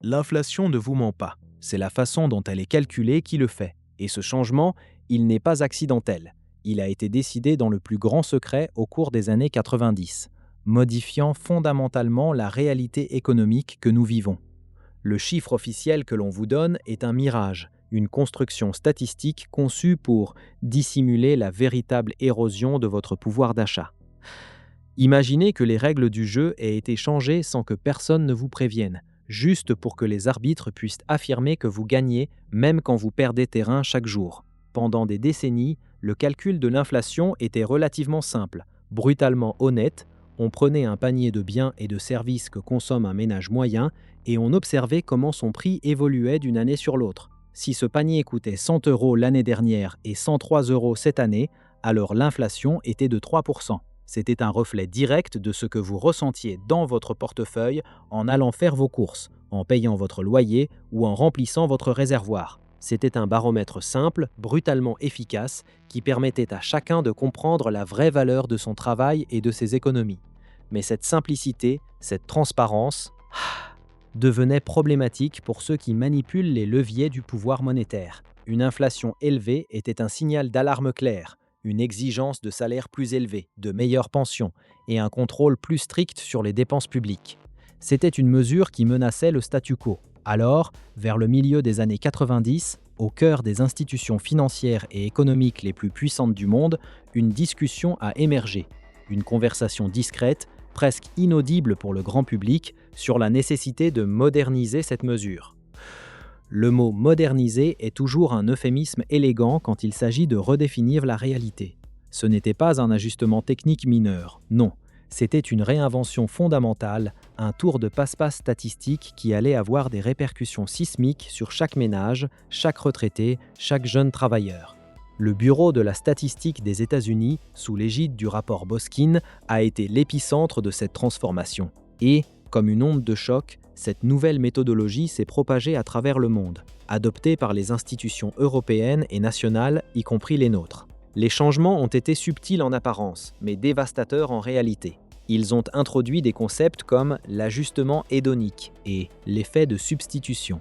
L'inflation ne vous ment pas, c'est la façon dont elle est calculée qui le fait. Et ce changement, il n'est pas accidentel. Il a été décidé dans le plus grand secret au cours des années 90, modifiant fondamentalement la réalité économique que nous vivons. Le chiffre officiel que l'on vous donne est un mirage, une construction statistique conçue pour dissimuler la véritable érosion de votre pouvoir d'achat. Imaginez que les règles du jeu aient été changées sans que personne ne vous prévienne, juste pour que les arbitres puissent affirmer que vous gagnez même quand vous perdez terrain chaque jour. Pendant des décennies, le calcul de l'inflation était relativement simple, brutalement honnête. On prenait un panier de biens et de services que consomme un ménage moyen et on observait comment son prix évoluait d'une année sur l'autre. Si ce panier coûtait 100 € l'année dernière et 103 € cette année, alors l'inflation était de 3%. C'était un reflet direct de ce que vous ressentiez dans votre portefeuille en allant faire vos courses, en payant votre loyer ou en remplissant votre réservoir. C'était un baromètre simple, brutalement efficace, qui permettait à chacun de comprendre la vraie valeur de son travail et de ses économies. Mais cette simplicité, cette transparence, devenait problématique pour ceux qui manipulent les leviers du pouvoir monétaire. Une inflation élevée était un signal d'alarme clair, une exigence de salaires plus élevés, de meilleures pensions et un contrôle plus strict sur les dépenses publiques. C'était une mesure qui menaçait le statu quo. Alors, vers le milieu des années 90, au cœur des institutions financières et économiques les plus puissantes du monde, une discussion a émergé. Une conversation discrète, presque inaudible pour le grand public, sur la nécessité de moderniser cette mesure. Le mot « moderniser » est toujours un euphémisme élégant quand il s'agit de redéfinir la réalité. Ce n'était pas un ajustement technique mineur, non. C'était une réinvention fondamentale, un tour de passe-passe statistique qui allait avoir des répercussions sismiques sur chaque ménage, chaque retraité, chaque jeune travailleur. Le Bureau de la statistique des États-Unis, sous l'égide du rapport Boskin, a été l'épicentre de cette transformation. Et, comme une onde de choc, cette nouvelle méthodologie s'est propagée à travers le monde, adoptée par les institutions européennes et nationales, y compris les nôtres. Les changements ont été subtils en apparence, mais dévastateurs en réalité. Ils ont introduit des concepts comme l'ajustement hédonique et l'effet de substitution,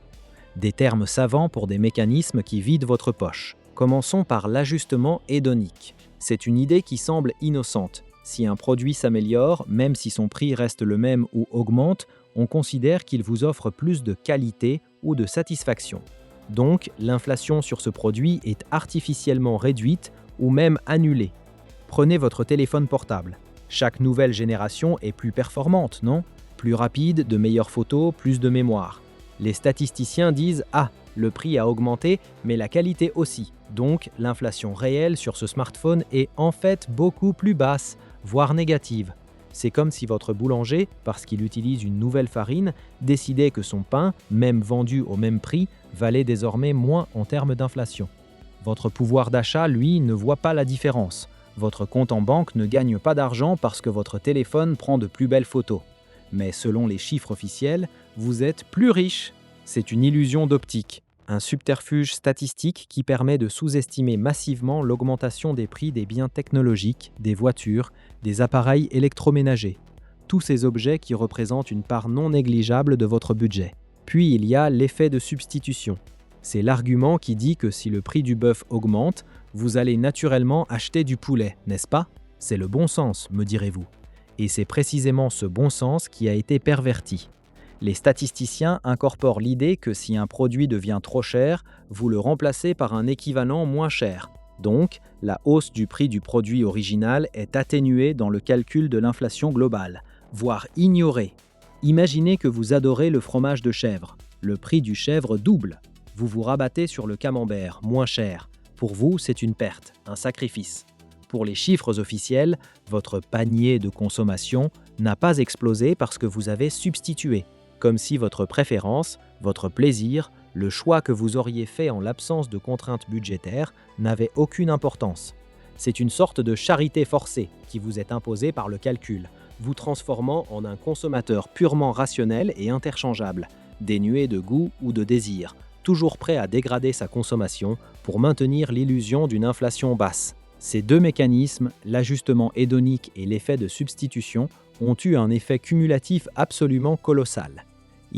des termes savants pour des mécanismes qui vident votre poche. Commençons par l'ajustement hédonique. C'est une idée qui semble innocente. Si un produit s'améliore, même si son prix reste le même ou augmente, on considère qu'il vous offre plus de qualité ou de satisfaction. Donc, l'inflation sur ce produit est artificiellement réduite ou même annulée. Prenez votre téléphone portable. Chaque nouvelle génération est plus performante, non ? Plus rapide, de meilleures photos, plus de mémoire. Les statisticiens disent « Ah, le prix a augmenté, mais la qualité aussi. Donc, l'inflation réelle sur ce smartphone est en fait beaucoup plus basse, voire négative. » C'est comme si votre boulanger, parce qu'il utilise une nouvelle farine, décidait que son pain, même vendu au même prix, valait désormais moins en termes d'inflation. Votre pouvoir d'achat, lui, ne voit pas la différence. Votre compte en banque ne gagne pas d'argent parce que votre téléphone prend de plus belles photos. Mais selon les chiffres officiels, vous êtes plus riche. C'est une illusion d'optique, un subterfuge statistique qui permet de sous-estimer massivement l'augmentation des prix des biens technologiques, des voitures, des appareils électroménagers, tous ces objets qui représentent une part non négligeable de votre budget. Puis il y a l'effet de substitution. C'est l'argument qui dit que si le prix du bœuf augmente, vous allez naturellement acheter du poulet, n'est-ce pas ? C'est le bon sens, me direz-vous. Et c'est précisément ce bon sens qui a été perverti. Les statisticiens incorporent l'idée que si un produit devient trop cher, vous le remplacez par un équivalent moins cher. Donc, la hausse du prix du produit original est atténuée dans le calcul de l'inflation globale, voire ignorée. Imaginez que vous adorez le fromage de chèvre. Le prix du chèvre double. Vous vous rabattez sur le camembert, moins cher. Pour vous, c'est une perte, un sacrifice. Pour les chiffres officiels, votre panier de consommation n'a pas explosé parce que vous avez substitué, comme si votre préférence, votre plaisir, le choix que vous auriez fait en l'absence de contraintes budgétaires n'avait aucune importance. C'est une sorte de charité forcée qui vous est imposée par le calcul, vous transformant en un consommateur purement rationnel et interchangeable, dénué de goût ou de désir, toujours prêt à dégrader sa consommation pour maintenir l'illusion d'une inflation basse. Ces deux mécanismes, l'ajustement hédonique et l'effet de substitution, ont eu un effet cumulatif absolument colossal.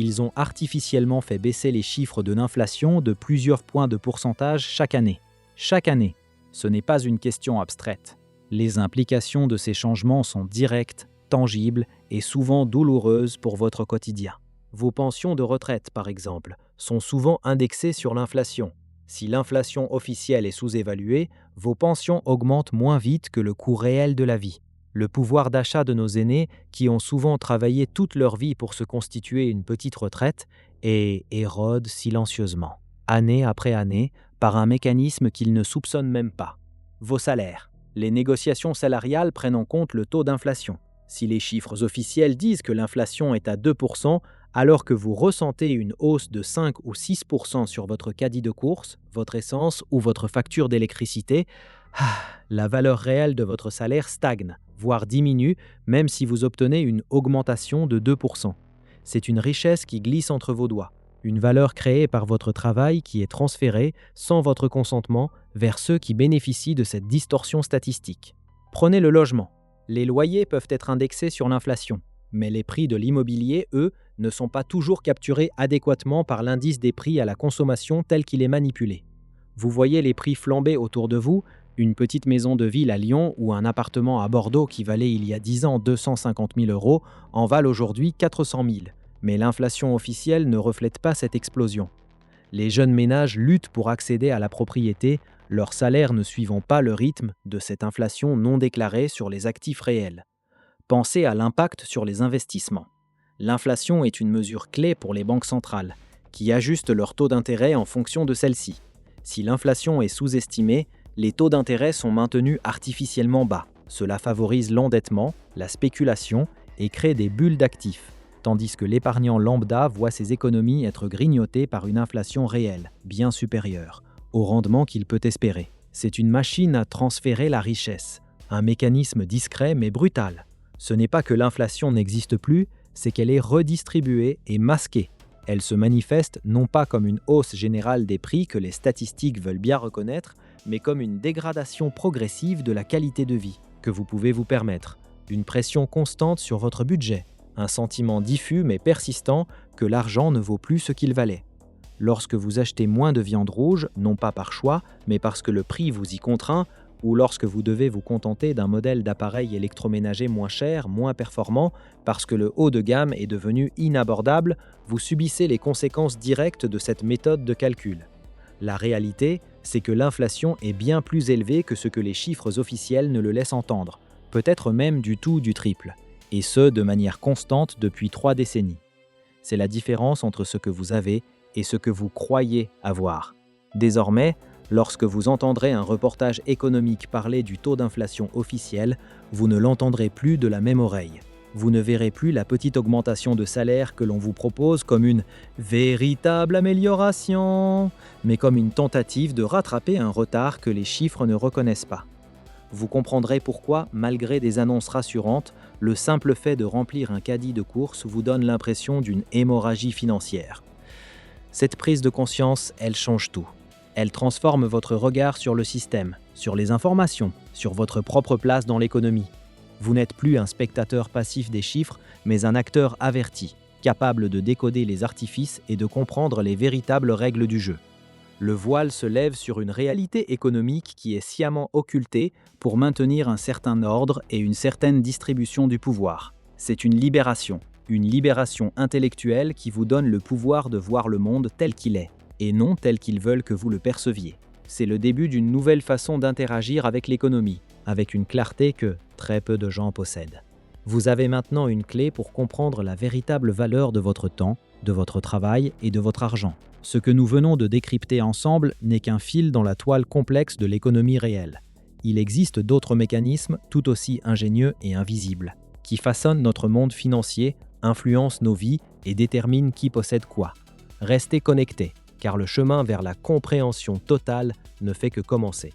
Ils ont artificiellement fait baisser les chiffres de l'inflation de plusieurs points de pourcentage chaque année. Chaque année. Ce n'est pas une question abstraite. Les implications de ces changements sont directes, tangibles et souvent douloureuses pour votre quotidien. Vos pensions de retraite, par exemple, sont souvent indexées sur l'inflation. Si l'inflation officielle est sous-évaluée, vos pensions augmentent moins vite que le coût réel de la vie. Le pouvoir d'achat de nos aînés, qui ont souvent travaillé toute leur vie pour se constituer une petite retraite, érode silencieusement, année après année, par un mécanisme qu'ils ne soupçonnent même pas. Vos salaires. Les négociations salariales prennent en compte le taux d'inflation. Si les chiffres officiels disent que l'inflation est à 2%, alors que vous ressentez une hausse de 5 ou 6% sur votre caddie de course, votre essence ou votre facture d'électricité, la valeur réelle de votre salaire stagne, voire diminue, même si vous obtenez une augmentation de 2%. C'est une richesse qui glisse entre vos doigts, une valeur créée par votre travail qui est transférée, sans votre consentement, vers ceux qui bénéficient de cette distorsion statistique. Prenez le logement. Les loyers peuvent être indexés sur l'inflation, mais les prix de l'immobilier, eux, ne sont pas toujours capturés adéquatement par l'indice des prix à la consommation tel qu'il est manipulé. Vous voyez les prix flamber autour de vous, une petite maison de ville à Lyon ou un appartement à Bordeaux qui valait il y a 10 ans 250 000 € en valent aujourd'hui 400 000. Mais l'inflation officielle ne reflète pas cette explosion. Les jeunes ménages luttent pour accéder à la propriété, leurs salaires ne suivant pas le rythme de cette inflation non déclarée sur les actifs réels. Pensez à l'impact sur les investissements. L'inflation est une mesure clé pour les banques centrales, qui ajustent leur taux d'intérêt en fonction de celle-ci. Si l'inflation est sous-estimée, les taux d'intérêt sont maintenus artificiellement bas. Cela favorise l'endettement, la spéculation et crée des bulles d'actifs, tandis que l'épargnant lambda voit ses économies être grignotées par une inflation réelle, bien supérieure, au rendement qu'il peut espérer. C'est une machine à transférer la richesse, un mécanisme discret mais brutal. Ce n'est pas que l'inflation n'existe plus, c'est qu'elle est redistribuée et masquée. Elle se manifeste non pas comme une hausse générale des prix que les statistiques veulent bien reconnaître, mais comme une dégradation progressive de la qualité de vie que vous pouvez vous permettre, une pression constante sur votre budget, un sentiment diffus mais persistant que l'argent ne vaut plus ce qu'il valait. Lorsque vous achetez moins de viande rouge, non pas par choix, mais parce que le prix vous y contraint, ou lorsque vous devez vous contenter d'un modèle d'appareil électroménager moins cher, moins performant, parce que le haut de gamme est devenu inabordable, vous subissez les conséquences directes de cette méthode de calcul. La réalité, c'est que l'inflation est bien plus élevée que ce que les chiffres officiels ne le laissent entendre, peut-être même du triple, et ce de manière constante depuis 3 décennies. C'est la différence entre ce que vous avez et ce que vous croyez avoir. Désormais, lorsque vous entendrez un reportage économique parler du taux d'inflation officiel, vous ne l'entendrez plus de la même oreille. Vous ne verrez plus la petite augmentation de salaire que l'on vous propose comme une véritable amélioration, mais comme une tentative de rattraper un retard que les chiffres ne reconnaissent pas. Vous comprendrez pourquoi, malgré des annonces rassurantes, le simple fait de remplir un caddie de course vous donne l'impression d'une hémorragie financière. Cette prise de conscience, elle change tout. Elle transforme votre regard sur le système, sur les informations, sur votre propre place dans l'économie. Vous n'êtes plus un spectateur passif des chiffres, mais un acteur averti, capable de décoder les artifices et de comprendre les véritables règles du jeu. Le voile se lève sur une réalité économique qui est sciemment occultée pour maintenir un certain ordre et une certaine distribution du pouvoir. C'est une libération intellectuelle qui vous donne le pouvoir de voir le monde tel qu'il est, et non tel qu'ils veulent que vous le perceviez. C'est le début d'une nouvelle façon d'interagir avec l'économie, avec une clarté que très peu de gens possèdent. Vous avez maintenant une clé pour comprendre la véritable valeur de votre temps, de votre travail et de votre argent. Ce que nous venons de décrypter ensemble n'est qu'un fil dans la toile complexe de l'économie réelle. Il existe d'autres mécanismes tout aussi ingénieux et invisibles, qui façonnent notre monde financier, influencent nos vies et déterminent qui possède quoi. Restez connectés, car le chemin vers la compréhension totale ne fait que commencer.